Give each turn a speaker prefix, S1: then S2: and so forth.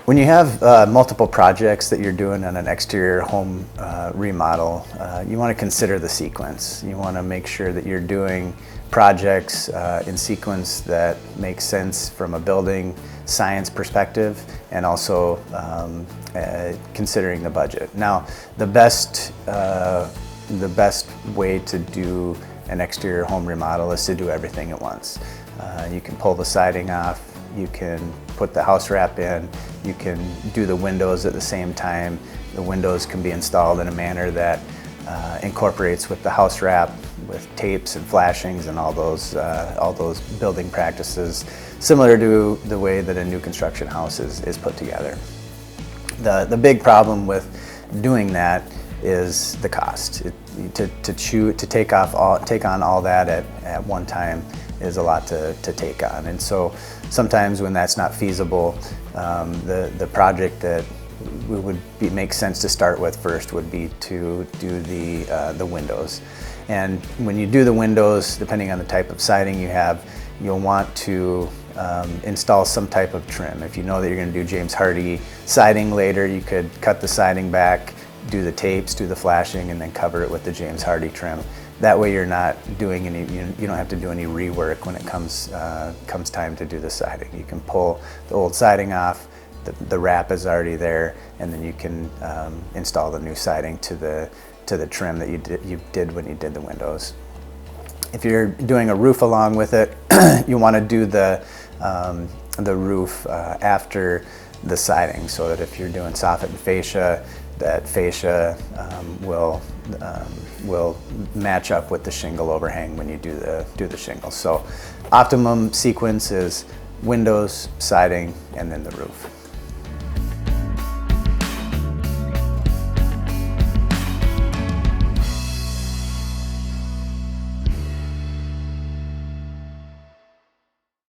S1: When you have multiple projects that you're doing on an exterior home remodel, you want to consider the sequence. You want to make sure that you're doing projects in sequence that make sense from a building science perspective, and also considering the budget. Now, the best way to do an exterior home remodel is to do everything at once. You can pull the siding off, you can put the house wrap in, you can do the windows at the same time. The windows can be installed in a manner that incorporates with the house wrap, with tapes and flashings and all those building practices, similar to the way that a new construction house is put together. The big problem with doing that is the cost. To take on all that at one time is a lot to take on, and so sometimes when that's not feasible, the project that make sense to start with first would be to do the windows. And when you do the windows, depending on the type of siding you have, you'll want to install some type of trim. If you know that you're going to do James Hardie siding later, you could cut the siding back, do the tapes, do the flashing, and then cover it with the James Hardie trim. That way you're not doing any, you don't have to do any rework when it comes time to do the siding. You can pull the old siding off, the wrap is already there, and then you can install the new siding to the trim that you did when you did the windows. If you're doing a roof along with it, you want to do the roof after the siding, so that if you're doing soffit and fascia, that fascia will match up with the shingle overhang when you do the shingles. So optimum sequence is windows, siding, and then the roof.